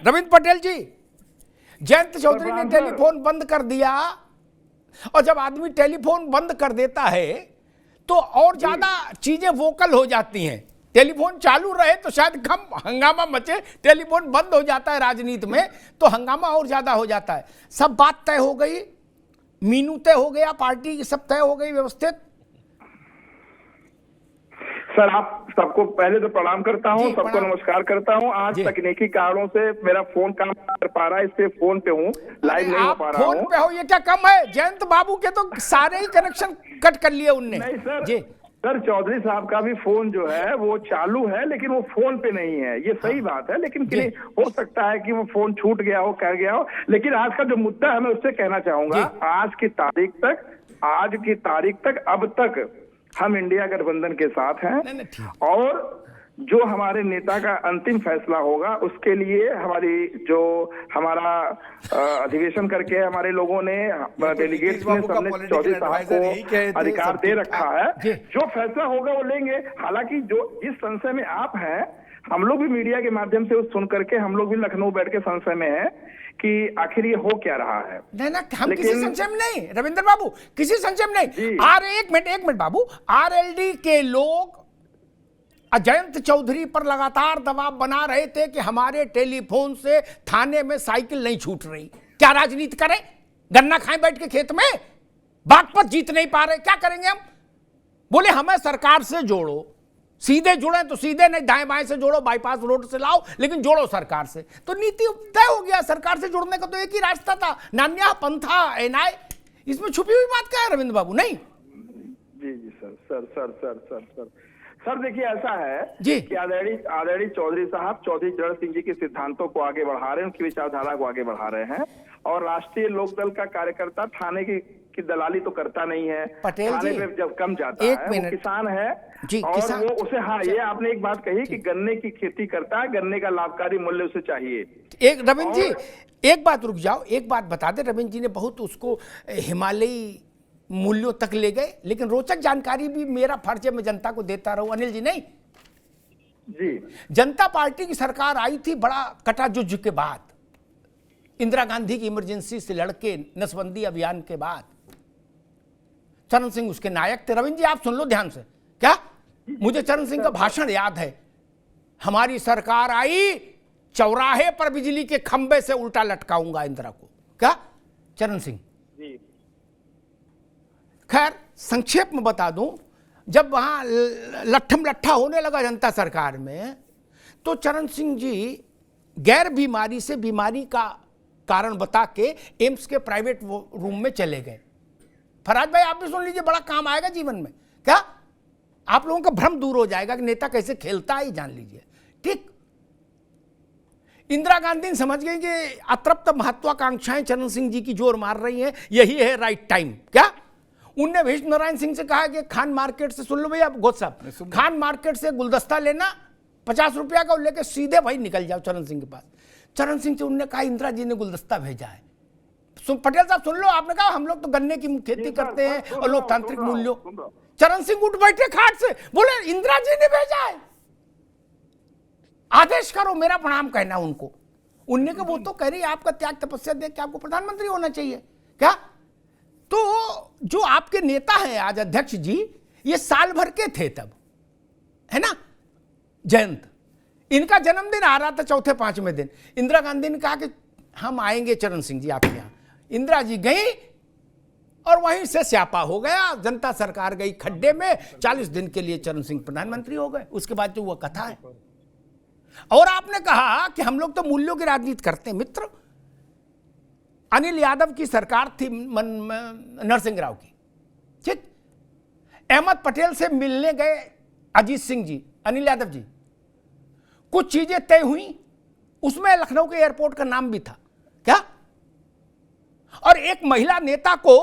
रविंद्र पटेल जी, जयंत चौधरी ने टेलीफोन बंद कर दिया, और जब आदमी टेलीफोन बंद कर देता है तो और ज्यादा चीजें वोकल हो जाती हैं। टेलीफोन चालू रहे तो शायद कम हंगामा मचे, टेलीफोन बंद हो जाता है राजनीति में तो हंगामा और ज्यादा हो जाता है। सब बात तय हो गई, मीनू तय हो गया, पार्टी सब तय हो गई, व्यवस्थित। सर आप सबको पहले तो प्रणाम करता हूं, सबको नमस्कार करता हूं। आज तकनीकी कारणों से मेरा फोन काम नहीं कर पा रहा है, इसलिए फोन पे हूं, लाइव नहीं हो पा रहा हूं। फोन पे हो ये क्या कम है? जयंत बाबू के तो सारे ही कनेक्शन कट कर लिए उनने। नहीं सर जी सर, चौधरी साहब का भी फोन जो है वो चालू है, लेकिन वो फोन पे नहीं है, ये सही बात है। लेकिन हो सकता है कि वो फोन छूट गया हो, कर गया हो। लेकिन आज का जो मुद्दा है मैं उससे कहना चाहूंगा, आज की तारीख तक अब तक हम इंडिया गठबंधन के साथ हैं, और जो हमारे नेता का अंतिम फैसला होगा उसके लिए हमारा अधिवेशन करके हमारे लोगों ने, डेलीगेट्स ने, सबने चौधरी साहब को अधिकार दे रखा है। जो फैसला होगा वो लेंगे। हालांकि जो जिस संशय में आप हैं, हम लोग भी मीडिया के माध्यम से सुन करके हम लोग भी लखनऊ बैठ के संशय में हैं कि आखिर ये हो क्या रहा है। नहीं, हम किसी संशय में नहीं, रविंद्र बाबू, किसी संशय में नहीं। एक मिनट बाबू, आरएलडी के लोग जयंत चौधरी पर लगातार दबाव बना रहे थे कि हमारे टेलीफोन से थाने में साइकिल नहीं छूट रही। क्या राजनीति करें? गन्ना खाएं बैठ के खेत में? बागपत जीत नहीं पा रहे, क्या करेंगे हम? बोले हमें सरकार से जोड़ो, सीधे जुड़े तो सीधे, नहीं दाएं बाएं से जोड़ो, बाईपास रोड से लाओ, लेकिन जोड़ो सरकार से। तो नीति तय हो गया, सरकार से जुड़ने का तो एक ही रास्ता था, नान्या पंथा एनआई। इसमें छुपी हुई बात क्या है रविंद्र बाबू? नहीं जी सर देखिए, ऐसा है कि आदरणीय चौधरी साहब चौधरी चरण सिंह जी के सिद्धांतों को आगे बढ़ा रहे हैं, उनकी विचारधारा को आगे बढ़ा रहे हैं। और राष्ट्रीय लोकदल का कार्यकर्ता थाने की दलाली तो करता नहीं है, थाने पे जब कम जाता है, वो किसान है और वो उसे, हाँ ये आपने एक बात कही कि गन्ने की खेती करता है, गन्ने का लाभकारी मूल्य उसे चाहिए। एक रविंद्र जी, एक बात रुक जाओ, एक बात बता दे। रविंद्र जी ने बहुत उसको हिमालयी मूल्यों तक ले गए, लेकिन रोचक जानकारी भी मेरा फर्ज है मैं जनता को देता रहूं। अनिल जी, नहीं जी, जनता पार्टी की सरकार आई थी बड़ा कटाजुज के बाद, इंदिरा गांधी की इमरजेंसी से लड़के नसबंदी अभियान के बाद। चरण सिंह उसके नायक थे। रविंद्र जी आप सुन लो ध्यान से, क्या मुझे चरण सिंह का भाषण याद है, हमारी सरकार आई, चौराहे पर बिजली के खंबे से उल्टा लटकाऊंगा इंदिरा को। क्या चरण सिंह? खैर संक्षेप में बता दूं, जब वहां लट्ठम लट्ठा होने लगा जनता सरकार में, तो चरण सिंह जी गैर बीमारी से बीमारी का कारण बता के एम्स के प्राइवेट रूम में चले गए। फराज भाई आप भी सुन लीजिए, बड़ा काम आएगा जीवन में। क्या आप लोगों का भ्रम दूर हो जाएगा कि नेता कैसे खेलता है, जान लीजिए। ठीक, इंदिरा गांधी समझ गई कि अतृप्त महत्वाकांक्षाएं चरण सिंह जी की जोर मार रही हैं, यही है राइट टाइम। क्या उनने विष्णु नारायण सिंह से कहा कि खान मार्केट से, सुन लो भैया घोष साहब, खान मार्केट से गुलदस्ता लेना 50 रुपया का, लेके सीधे भाई निकल जाओ चरण सिंह के पास। चरण सिंह से उन्होंने कहा इंदिरा जी ने गुलदस्ता भेजा है। पटेल साहब सुन लो, आपने कहा हम लोग तो गन्ने की खेती करते हैं और लोकतांत्रिक मूल्यों। चरण सिंह उठ बैठे खाट से, बोले इंदिरा जी ने भेजा है, आदेश करो, मेरा प्रणाम कहना उनको। उनने कहा वो तो कह रही आपका त्याग तपस्या देख के आपको प्रधानमंत्री होना चाहिए। क्या तो जो आपके नेता हैं आज अध्यक्ष जी, ये साल भर के थे तब, है ना जयंत, इनका जन्मदिन आ रहा था चौथे पांचवें दिन। इंदिरा गांधी ने कहा कि हम आएंगे चरण सिंह जी आपके यहाँ। इंदिरा जी गई और वहीं से स्यापा हो गया, जनता सरकार गई खड्डे में, 40 दिन के लिए चरण सिंह प्रधानमंत्री हो गए। उसके बाद जो वो कथा है। और आपने कहा कि हम लोग तो मूल्यों की राजनीति करते हैं। मित्र, अनिल यादव की सरकार थी नरसिंह राव की, ठीक, अहमद पटेल से मिलने गए अजीत सिंह जी, अनिल यादव जी, कुछ चीजें तय हुई, उसमें लखनऊ के एयरपोर्ट का नाम भी था। क्या? और एक महिला नेता को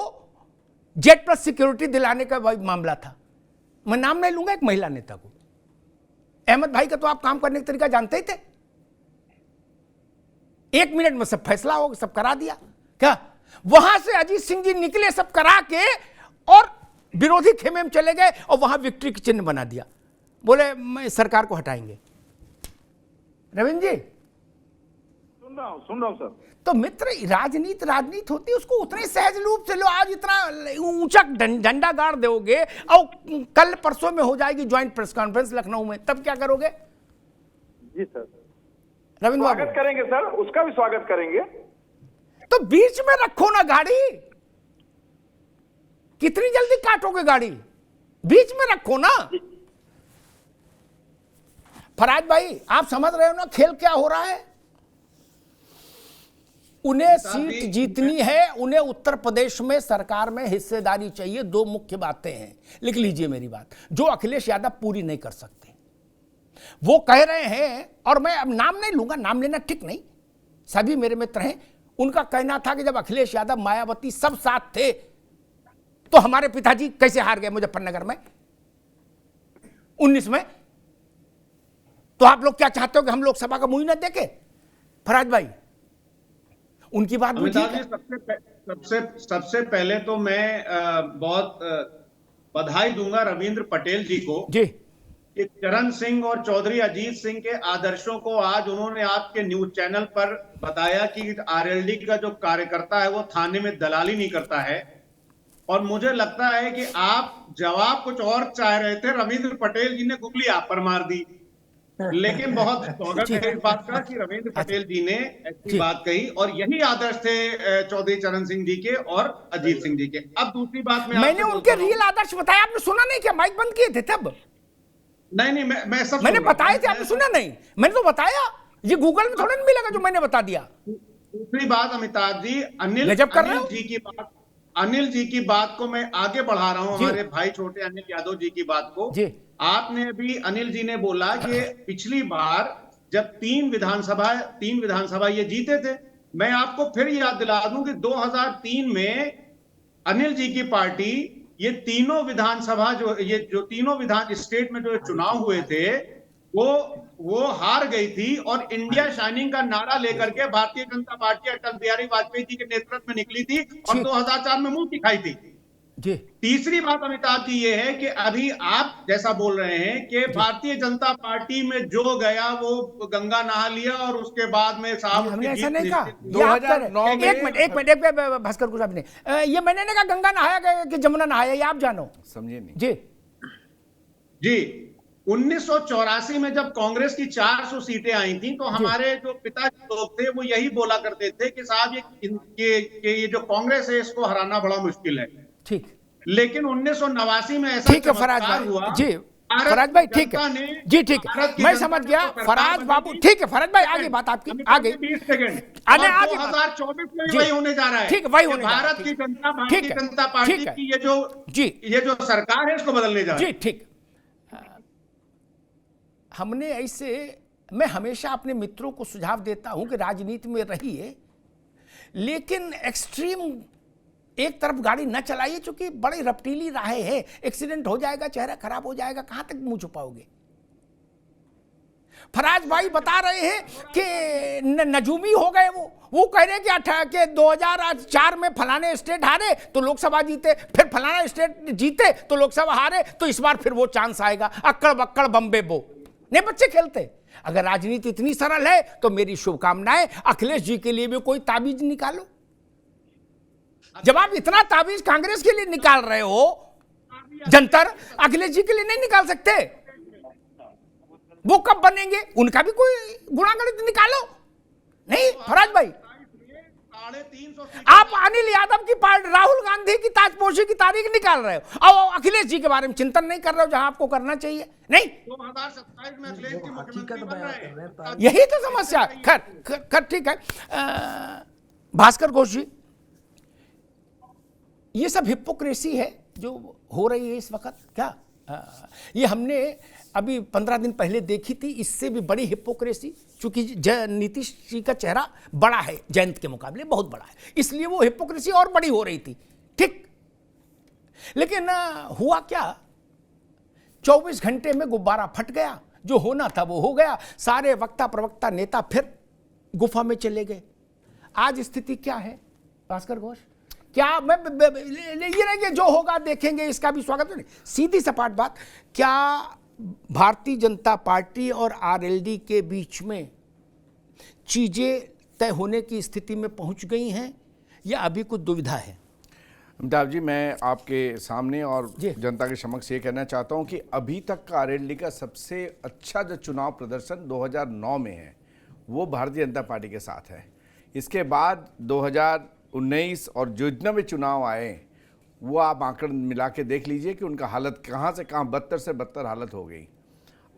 जेट प्लस सिक्योरिटी दिलाने का मामला था। मैं नाम नहीं लूंगा, एक महिला नेता को। अहमद भाई का तो आप काम करने का तरीका जानते ही थे, 1 मिनट में सब फैसला हो, सब करा दिया। क्या वहां से अजीत सिंह जी निकले सब करा के और विरोधी खेमे में चले गए और वहां विक्ट्री की चिन्ह बना दिया, बोले मैं सरकार को हटाएंगे। रविंद्र जी सुन रहा हूँ सर। तो मित्र, राजनीति होती है, उसको उतने सहज रूप से लो। आज इतना ऊंचा झंडा गाड़ दोगे और कल परसों में हो जाएगी ज्वाइंट प्रेस कॉन्फ्रेंस लखनऊ में, तब क्या करोगे? जी सर, रविंद्र बाबू, स्वागत करेंगे सर, उसका भी स्वागत करेंगे। तो बीच में रखो ना गाड़ी, कितनी जल्दी काटोगे गाड़ी? बीच में रखो ना। फराज भाई, आप समझ रहे हो ना खेल क्या हो रहा है? उन्हें सीट जीतनी है, उन्हें उत्तर प्रदेश में सरकार में हिस्सेदारी चाहिए। दो मुख्य बातें हैं, लिख लीजिए मेरी बात, जो अखिलेश यादव पूरी नहीं कर सकते। वो कह रहे हैं, और मैं अब नाम नहीं लूंगा, नाम लेना ठीक नहीं, सभी मेरे मित्र हैं। उनका कहना था कि जब अखिलेश यादव, मायावती सब साथ थे तो हमारे पिताजी कैसे हार गए मुजफ्फरनगर में 19 में? तो आप लोग क्या चाहते हो कि हम लोकसभा का मुंह न देखे? फराज भाई, उनकी बात भी ठीक है। सबसे पहले तो मैं बहुत बधाई दूंगा रविंद्र पटेल जी को जी, कि चरण सिंह और चौधरी अजीत सिंह के आदर्शों को आज उन्होंने आपके न्यूज चैनल पर बताया कि आरएलडी का जो कार्यकर्ता है वो थाने में दलाली नहीं करता है। और मुझे लगता है कि आप जवाब कुछ और चाह रहे थे, रविंद्र पटेल जी ने गुगली आप पर मार दी। लेकिन बहुत स्वागत है इस बात का कि रविंद्र पटेल जी ने ऐसी बात कही, और यही आदर्श थे चौधरी चरण सिंह जी के और अजीत सिंह जी के। अब दूसरी बात मैंने उनके रियल आदर्श बताया, आपने सुना नहीं क्या? माइक बंद किए थे तब? नहीं, मैं सब मैंने बताए थे, आपने सुना नहीं? मैंने तो बताया, ये गूगल में थोड़ा नहीं मिलेगा जो मैंने बता दिया। दूसरी बात अमिताभ जी, अनिल जी की बात को मैं आगे बढ़ा रहा हूं, हमारे भाई छोटे अनिल यादव जी की बात को। आपने अभी, अनिल जी ने बोला कि पिछली बार जब तीन विधानसभा ये जीते थे, मैं आपको फिर याद दिला दूं कि 2003 में अनिल जी की पार्टी ये तीनों विधानसभा जो तीनों विधान स्टेट में जो चुनाव हुए थे वो हार गई थी, और इंडिया शाइनिंग का नारा लेकर के भारतीय जनता पार्टी अटल बिहारी वाजपेयी जी के नेतृत्व में निकली थी और 2004 में मुंह दिखाई थी। जी। तीसरी बात अमिताभ जी ये है कि अभी आप जैसा बोल रहे हैं कि भारतीय जनता पार्टी में जो गया वो गंगा नहा लिया और उसके बाद में साहब हमने ऐसा नहीं कहा। 2009 में एक मिनट भास्कर कुछ आपने ये मैंने नहीं कहा गंगा नहाया कि जमुना नहाया, ये आप जानो, समझे नहीं? जी 1984 में जब कांग्रेस की 400 सीटें आई थी तो हमारे जो पिताजी लोग थे वो यही बोला करते थे कि साहब ये जो कांग्रेस है इसको हराना बड़ा मुश्किल है। ठीक, लेकिन 1989 में ऐसा ठीक है फराज भाई जी, फराज भाई ठीक है जी, ठीक है मैं समझ गया फराज बाबू, ठीक है फराज भाई आगे बात आपकी आगे 20 सेकंड आगे 2024 में वही होने जा रहा है। ठीक है वही होने भारत की जनता, भारतीय जनता पार्टी की ये जो सरकार है इसको बदलने जा रही है। जी ठीक, हमने ऐसे, मैं हमेशा अपने मित्रों को सुझाव देता हूं कि राजनीति में रहिए लेकिन एक्सट्रीम एक तरफ गाड़ी न चलाइए, क्योंकि बड़ी रफ्तीली राहें हैं, एक्सीडेंट हो जाएगा, चेहरा खराब हो जाएगा, कहां तक मुंह छुपाओगे? फराज भाई बता रहे हैं कि नजूमी हो गए, वो कह रहे हैं कि 2004 में फलाने स्टेट हारे तो लोकसभा जीते, फिर फलाना स्टेट जीते तो लोकसभा हारे, तो इस बार फिर वो चांस आएगा। अक्कड़ बक्कड़ बम्बे बो नहीं बच्चे खेलते। अगर राजनीति इतनी सरल है तो मेरी शुभकामनाएं, अखिलेश जी के लिए भी कोई ताबीज निकालो। जब आप इतना ताबीज कांग्रेस के लिए निकाल रहे हो जंतर, अखिलेश जी के लिए नहीं निकाल सकते? वो कब बनेंगे? उनका भी कोई गुणागणित निकालो। नहीं फराज भाई, आप अनिल यादव की पार्टी, राहुल गांधी की ताजपोशी की तारीख निकाल रहे हो और अखिलेष जी के बारे में चिंतन नहीं कर रहे हो जहां आपको करना चाहिए। नहीं, 2027 में अखिलेश जी मुख्यमंत्री बन रहे हैं, यही तो समस्या। खैर ठीक है भास्कर घोष जी, ये सब हिपोक्रेसी है जो हो रही है इस वक्त। क्या ये हमने अभी 15 दिन पहले देखी थी, इससे भी बड़ी हिपोक्रेसी, चूंकि नीतीश जी का चेहरा बड़ा है जयंत के मुकाबले, बहुत बड़ा है, इसलिए वो हिपोक्रेसी और बड़ी हो रही थी। ठीक, लेकिन हुआ क्या, 24 घंटे में गुब्बारा फट गया, जो होना था वो हो गया, सारे वक्ता प्रवक्ता नेता फिर गुफा में चले गए। आज स्थिति क्या है भास्कर घोष? क्या मैं ये नहीं कि जो होगा देखेंगे, इसका भी स्वागत नहीं, सीधी सपाट बात, क्या भारतीय जनता पार्टी और आरएलडी के बीच में चीजें तय होने की स्थिति में पहुंच गई हैं या अभी कुछ दुविधा है? अमिताभ जी, मैं आपके सामने और जनता के समक्ष ये कहना चाहता हूं कि अभी तक का आरएलडी का सबसे अच्छा जो चुनाव प्रदर्शन 2009 में है वो भारतीय जनता पार्टी के साथ है। इसके बाद 2019 और जो जितने भी चुनाव आए वो आप आंकड़े मिला के देख लीजिए कि उनका हालत कहाँ से कहाँ बदतर से बदतर हालत हो गई।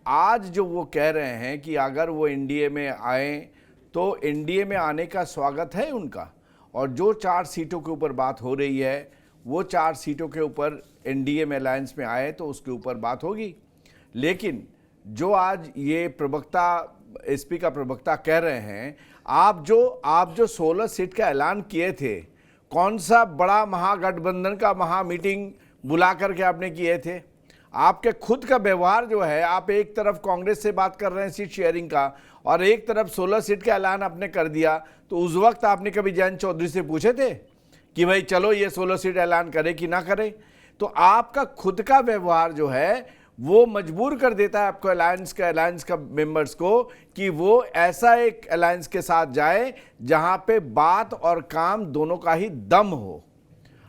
आज जो वो कह रहे हैं कि अगर वो एनडीए में आए तो एनडीए में आने का स्वागत है उनका, और जो 4 सीटों के ऊपर बात हो रही है वो 4 सीटों के ऊपर एनडीए में अलायंस में आए तो उसके ऊपर बात होगी। लेकिन जो आज ये प्रवक्ता, एसपी का प्रवक्ता कह रहे हैं, आप जो 16 सीट का ऐलान किए थे, कौन सा बड़ा महागठबंधन का महा मीटिंग बुला करके आपने किए थे? आपके खुद का व्यवहार जो है, आप एक तरफ कांग्रेस से बात कर रहे हैं सीट शेयरिंग का और एक तरफ 16 सीट का ऐलान आपने कर दिया, तो उस वक्त आपने कभी जयंत चौधरी से पूछे थे कि भाई चलो ये 16 सीट ऐलान करे कि ना करे? तो आपका खुद का व्यवहार जो है वो मजबूर कर देता है आपको, अलायंस का मेंबर्स को, कि वो ऐसा एक अलायंस के साथ जाए जहां पे बात और काम दोनों का ही दम हो।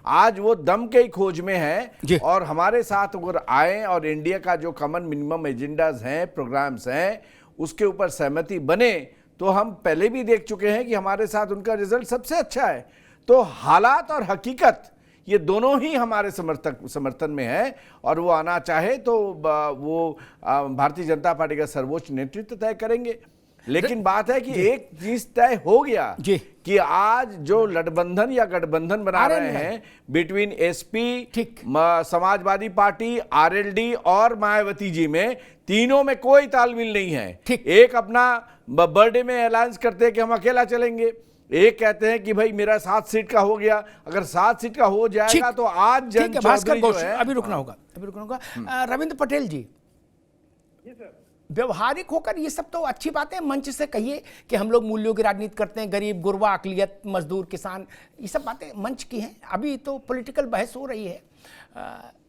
आज वो दम के ही खोज में है और हमारे साथ अगर आए और इंडिया का जो कॉमन मिनिमम एजेंडाज हैं, प्रोग्राम्स हैं, उसके ऊपर सहमति बने, तो हम पहले भी देख चुके हैं कि हमारे साथ उनका रिजल्ट सबसे अच्छा है। तो हालात और हकीकत ये दोनों ही हमारे समर्थन में है, और वो आना चाहे तो वो भारतीय जनता पार्टी का सर्वोच्च नेतृत्व तय करेंगे। लेकिन बात है कि एक चीज तय हो गया कि आज जो लठबंधन या गठबंधन बना रहे हैं between SP, Samajwadi party, RLD और मायावती जी में, तीनों में कोई तालमेल नहीं है। एक अपना बर्थडे में अलायंस करते हैं कि हम अकेला चलेंगे, एक कहते हैं कि भाई मेरा 7 सीट का हो गया। अगर 7 सीट का हो जाएगा तो आज जयंत चौधरी जो है, अभी रुकना होगा। रविंद्र पटेल जी, व्यवहारिक होकर ये सब तो अच्छी बात है, मंच से कहिए कि हम लोग मूल्यों की राजनीति करते हैं, गरीब गुरबा, अकलियत, मजदूर, किसान, ये सब बातें मंच की हैं। अभी तो पॉलिटिकल बहस हो रही है,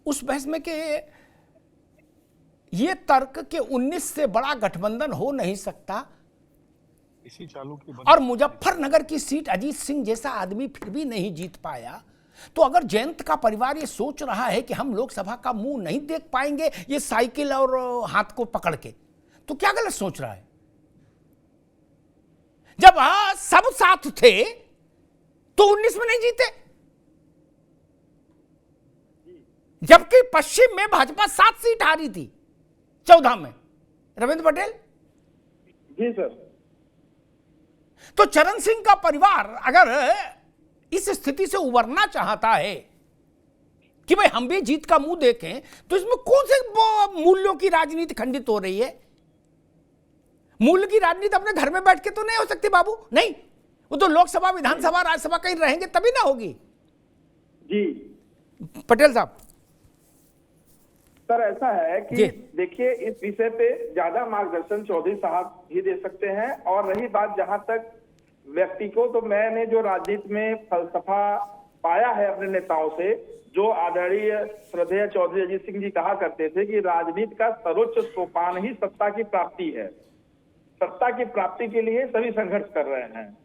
उस बहस में कि ये तर्क के 19 से बड़ा गठबंधन हो नहीं सकता, इसी चालू की और मुजफ्फरनगर की सीट अजीत सिंह जैसा आदमी फिर भी नहीं जीत पाया, तो अगर जयंत का परिवार ये सोच रहा है कि हम लोकसभा का मुंह नहीं देख पाएंगे ये साइकिल और हाथ को पकड़ के, तो क्या गलत सोच रहा है? जब सब साथ थे तो 19 में नहीं जीते, जबकि पश्चिम में भाजपा 7 सीट हारी थी 14 में। रविंद्र पटेल जी सर। तो चरण सिंह का परिवार अगर इस स्थिति से उबरना चाहता है कि भाई हम भी जीत का मुंह देखें, तो इसमें कौन से मूल्यों की राजनीति खंडित हो रही है? मूल्य की राजनीति अपने घर में बैठ के तो नहीं हो सकती बाबू, नहीं, वो तो लोकसभा, विधानसभा, राज्यसभा कहीं रहेंगे तभी ना होगी। जी पटेल साहब। सर ऐसा है कि देखिए, इस विषय पे ज्यादा मार्गदर्शन चौधरी साहब ही दे सकते हैं। और रही बात जहां तक व्यक्ति को, तो मैंने जो राजनीति में फलसफा पाया है अपने नेताओं से, जो आदरणीय श्रद्धेय चौधरी अजीत सिंह जी कहा करते थे कि राजनीति का सर्वोच्च सोपान ही सत्ता की प्राप्ति है। सत्ता की प्राप्ति के लिए सभी संघर्ष कर रहे हैं,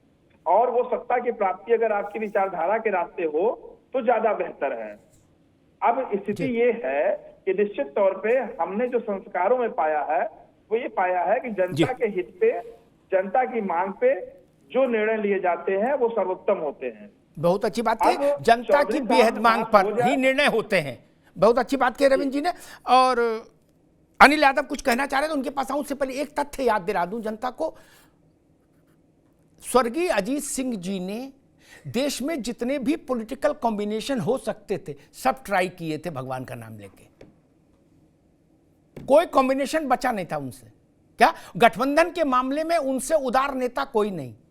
और वो सत्ता की प्राप्ति अगर आपकी विचारधारा के रास्ते हो तो ज्यादा बेहतर है। अब स्थिति ये है कि निश्चित तौर पे हमने जो संस्कारों में पाया है वो ये पाया है कि जनता के हित पे, जनता की मांग पे जो निर्णय लिए जाते हैं वो सर्वोत्तम होते हैं। बहुत अच्छी बात है, जनता की बेहद मांग पर ही निर्णय होते हैं। बहुत अच्छी बात कही रविंद्र जी ने। और अनिल यादव कुछ कहना चाह रहे थे, उनके पास आऊं उससे पहले एक तथ्य याद दिला दूं जनता को। स्वर्गीय अजीत सिंह जी ने देश में जितने भी पॉलिटिकल कॉम्बिनेशन हो सकते थे सब ट्राई किए थे, भगवान का नाम लेके। कोई कॉम्बिनेशन बचा नहीं था उनसे। क्या गठबंधन के मामले में उनसे उदार नेता कोई नहीं।